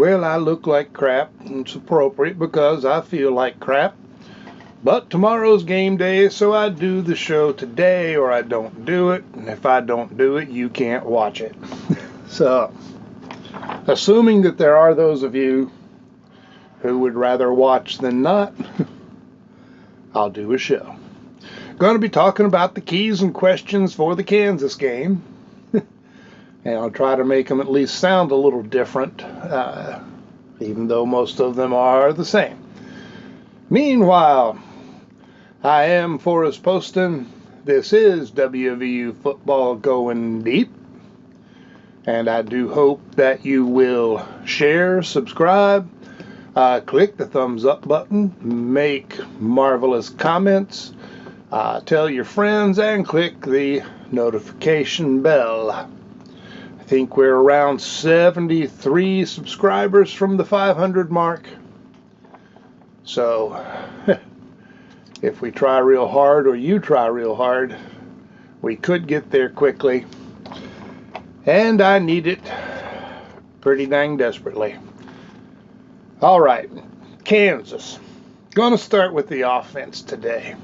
Well, I look like crap. It's appropriate because I feel like crap. But tomorrow's game day, so I do the show today or I don't do it. And if I don't do it, you can't watch it. So, assuming that there are those of you who would rather watch than not, I'll do a show. Going to be talking about the keys and questions for the Kansas game. And I'll try to make them at least sound a little different, even though most of them are the same. Meanwhile, I am Forrest Poston. This is WVU Football Going Deep. And I do hope that you will share, subscribe, click the thumbs up button, make marvelous comments, tell your friends, and click the notification bell. I think we're around 73 subscribers from the 500 mark. So, if we try real hard, or you try real hard, we could get there quickly. And I need it pretty dang desperately. All right, Kansas. Going to start with the offense today.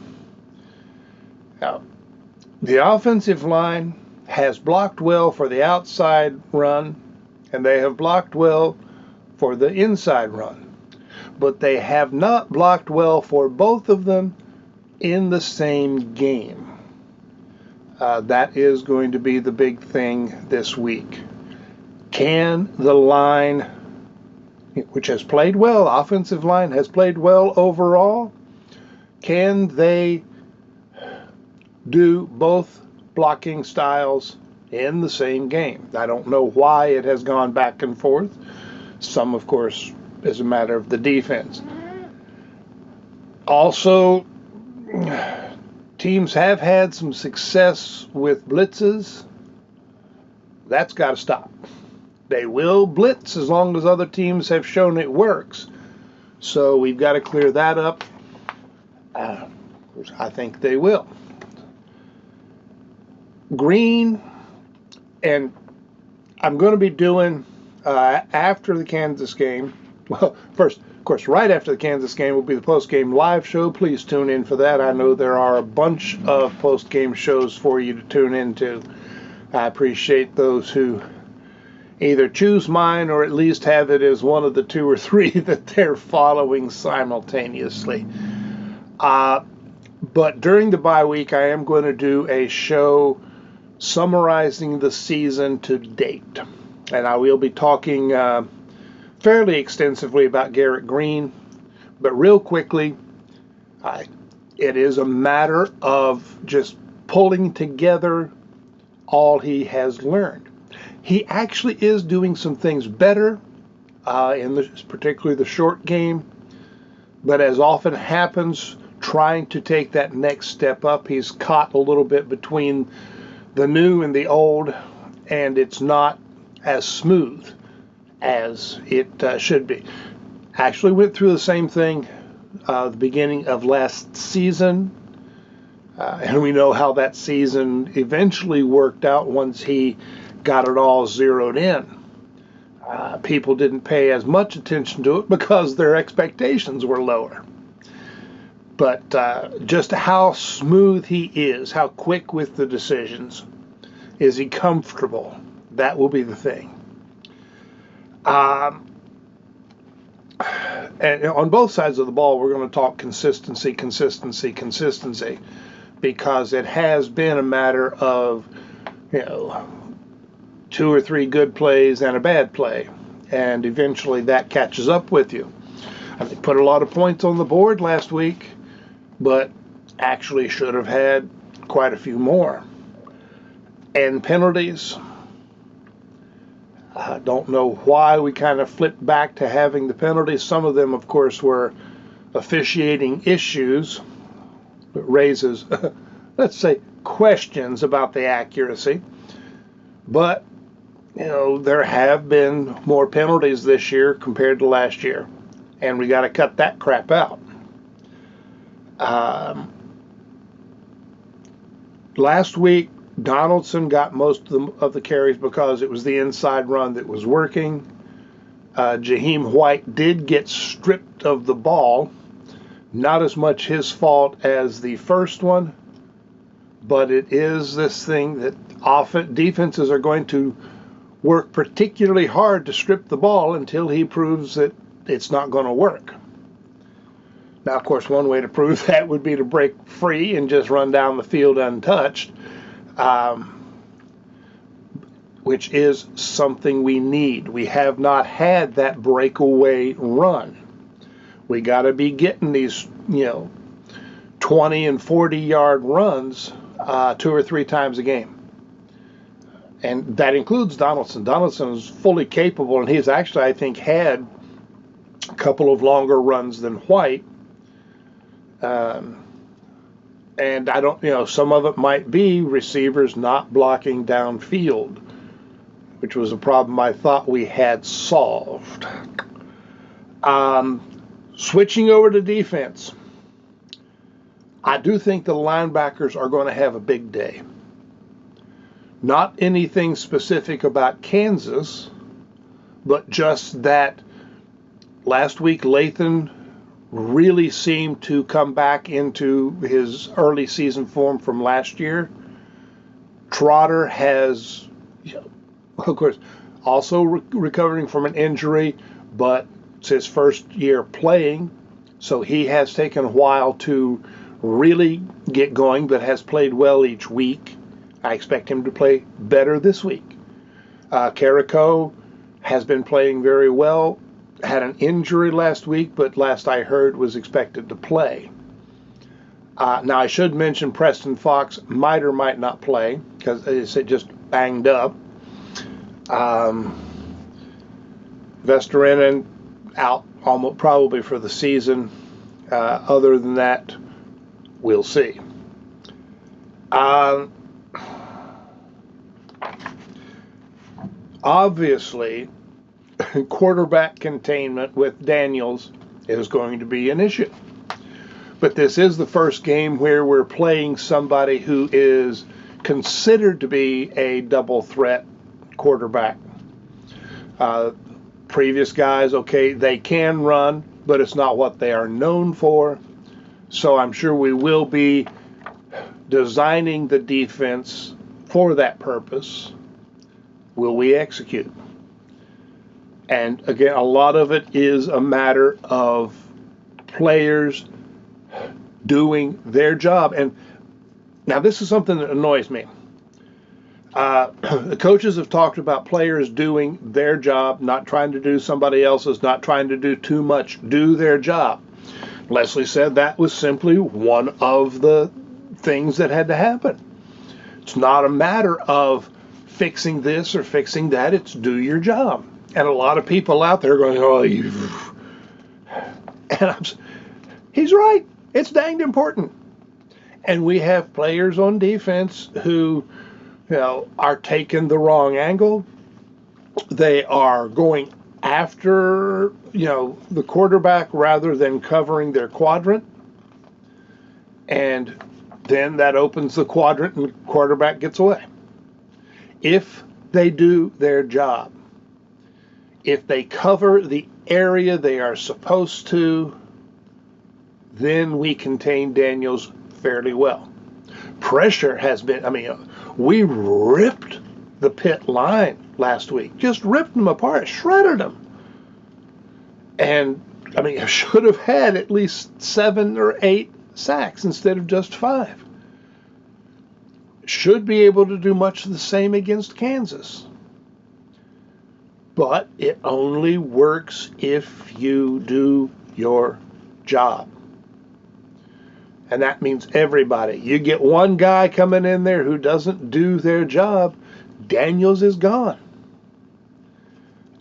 Now, the offensive line has blocked well for the outside run, and they have blocked well for the inside run. But they have not blocked well for both of them in the same game. That is going to be the big thing this week. Can the line, which has played well, offensive line has played well overall, can they do both blocking styles in the same game? I don't know why it has gone back and forth. Some, of course, is a matter of the defense. Also, teams have had some success with blitzes. That's got to stop. They will blitz as long as other teams have shown it works. So we've got to clear that up. I think they will. Green, and I'm going to be doing after the Kansas game. Well, first, of course, right after the Kansas game will be the post-game live show. Please tune in for that. I know there are a bunch of post-game shows for you to tune into. I appreciate those who either choose mine or at least have it as one of the two or three that they're following simultaneously. But during the bye week, I am going to do a show summarizing the season to date. And I will be talking fairly extensively about Garrett Green. But real quickly, it is a matter of just pulling together all he has learned. He actually is doing some things better, particularly the short game. But as often happens, trying to take that next step up, he's caught a little bit between the new and the old, and it's not as smooth as it should be. Actually went through the same thing the beginning of last season, and we know how that season eventually worked out once he got it all zeroed in. People didn't pay as much attention to it because their expectations were lower. But just how smooth he is, how quick with the decisions, is he comfortable? That will be the thing. And on both sides of the ball, we're going to talk consistency, because it has been a matter of, 2 or 3 good plays and a bad play, and eventually that catches up with you. And they put a lot of points on the board last week, but actually should have had quite a few more. And penalties, I don't know why we kind of flipped back to having the penalties. Some of them, of course, were officiating issues, but raises, let's say, questions about the accuracy. But, there have been more penalties this year compared to last year, and we got to cut that crap out. Last week, Donaldson got most of the carries because it was the inside run that was working. Jaheim White did get stripped of the ball. Not as much his fault as the first one, but it is this thing that defenses are going to work particularly hard to strip the ball until he proves that it's not going to work. Now, of course, one way to prove that would be to break free and just run down the field untouched, which is something we need. We have not had that breakaway run. We got to be getting these, 20 and 40-yard runs 2 or 3 times a game. And that includes Donaldson. Donaldson is fully capable, and he's actually, I think, had a couple of longer runs than White. And I don't, some of it might be receivers not blocking downfield, which was a problem I thought we had solved. Switching over to defense, I do think the linebackers are going to have a big day. Not anything specific about Kansas, but just that last week Lathan really seemed to come back into his early season form from last year. Trotter has, of course, also recovering from an injury, but it's his first year playing, so he has taken a while to really get going, but has played well each week. I expect him to play better this week. Carrico has been playing very well. Had an injury last week, but last I heard was expected to play. Now, I should mention Preston Fox might or might not play because it's just banged up. Vesterinen out almost probably for the season. Other than that, we'll see. Obviously, quarterback containment with Daniels is going to be an issue. But this is the first game where we're playing somebody who is considered to be a double threat quarterback. Previous guys, okay, they can run, but it's not what they are known for. So I'm sure we will be designing the defense for that purpose. Will we execute? And again, a lot of it is a matter of players doing their job. And now this is something that annoys me. The coaches have talked about players doing their job, not trying to do somebody else's, not trying to do too much, do their job. Leslie said that was simply one of the things that had to happen. It's not a matter of fixing this or fixing that, it's do your job. And a lot of people out there are going, he's right. It's danged important. And we have players on defense who, are taking the wrong angle. They are going after, the quarterback rather than covering their quadrant. And then that opens the quadrant and the quarterback gets away. If they do their job, if they cover the area they are supposed to, then we contain Daniels fairly well. Pressure has been, we ripped the Pitt line last week. Just ripped them apart, shredded them. And, I should have had at least 7 or 8 sacks instead of just 5. Should be able to do much the same against Kansas. But it only works if you do your job. And that means everybody. You get one guy coming in there who doesn't do their job, Daniels is gone.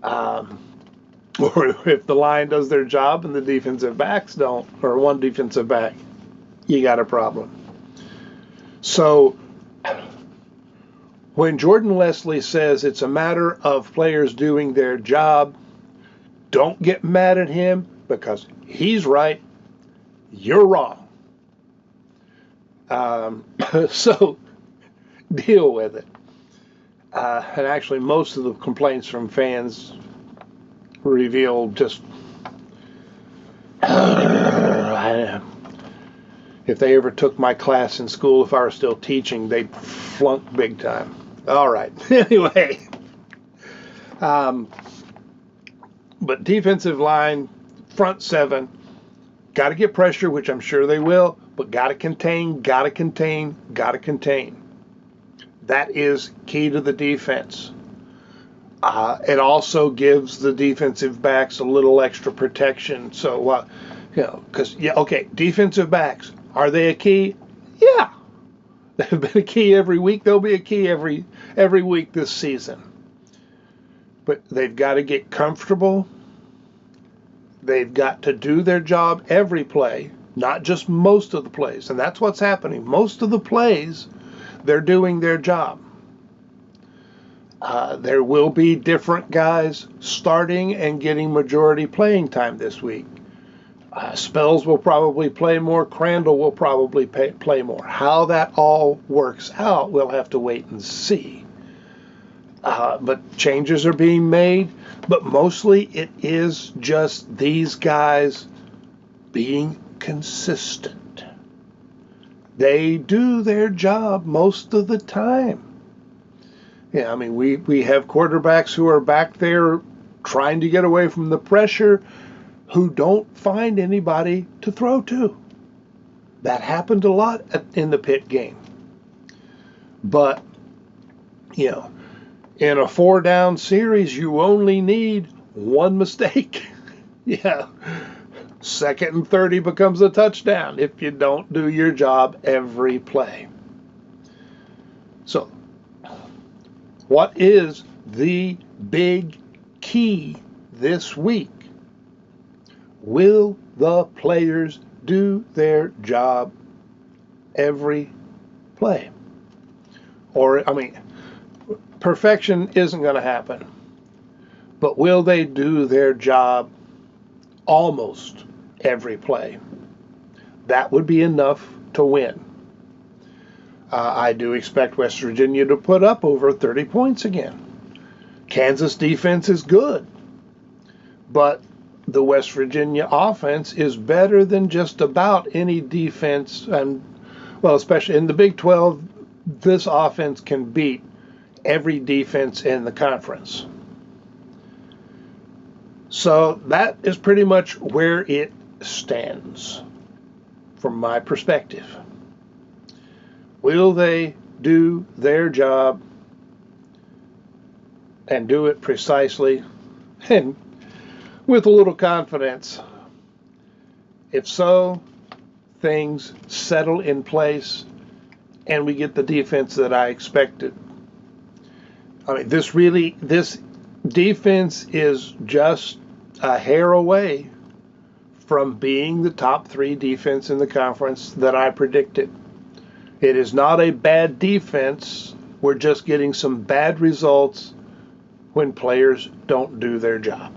Or if the line does their job and the defensive backs don't, or one defensive back, you got a problem. So when Jordan Leslie says it's a matter of players doing their job, don't get mad at him because he's right, you're wrong. So deal with it. And actually most of the complaints from fans reveal just if they ever took my class in school, if I were still teaching, they'd flunk big time. All right. Anyway, but defensive line, front seven, got to get pressure, which I'm sure they will, but got to contain, got to contain, got to contain. That is key to the defense. It also gives the defensive backs a little extra protection. So, because, defensive backs, are they a key? Yeah. They've been a key every week. They'll be a key every week this season. But they've got to get comfortable. They've got to do their job every play, not just most of the plays. And that's what's happening. Most of the plays, they're doing their job. There will be different guys starting and getting majority playing time this week. Spells will probably play more. Crandall will probably play more. How that all works out, we'll have to wait and see. But changes are being made. But mostly it is just these guys being consistent. They do their job most of the time. Yeah, I mean, we have quarterbacks who are back there trying to get away from the pressure who don't find anybody to throw to. That happened a lot in the Pitt game. But, in a 4-down series, you only need one mistake. Yeah. 2nd and 30 becomes a touchdown if you don't do your job every play. So, what is the big key this week? Will the players do their job every play? Perfection isn't going to happen. But will they do their job almost every play? That would be enough to win. I do expect West Virginia to put up over 30 points again. Kansas defense is good, but the West Virginia offense is better than just about any defense, and especially in the Big 12, this offense can beat every defense in the conference. So that is pretty much where it stands from my perspective. Will they do their job and do it precisely and with a little confidence? If so, things settle in place and we get the defense that I expected. This defense is just a hair away from being the top 3 defense in the conference that I predicted. It is not a bad defense. We're just getting some bad results when players don't do their job.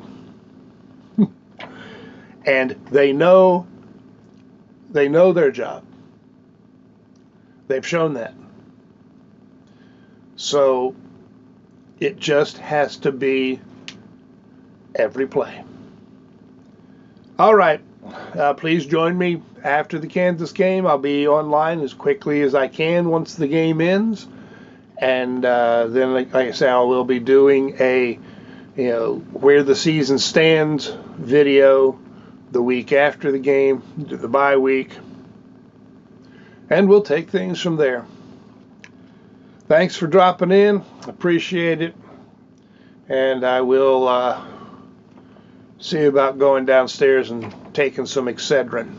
And they know their job. They've shown that. So it just has to be every play. All right. Please join me after the Kansas game. I'll be online as quickly as I can once the game ends. And then, like I say, I will be doing a, where the season stands video the week after the game, the bye week. And we'll take things from there. Thanks for dropping in. Appreciate it. And I will see about going downstairs and taking some Excedrin.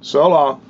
So long.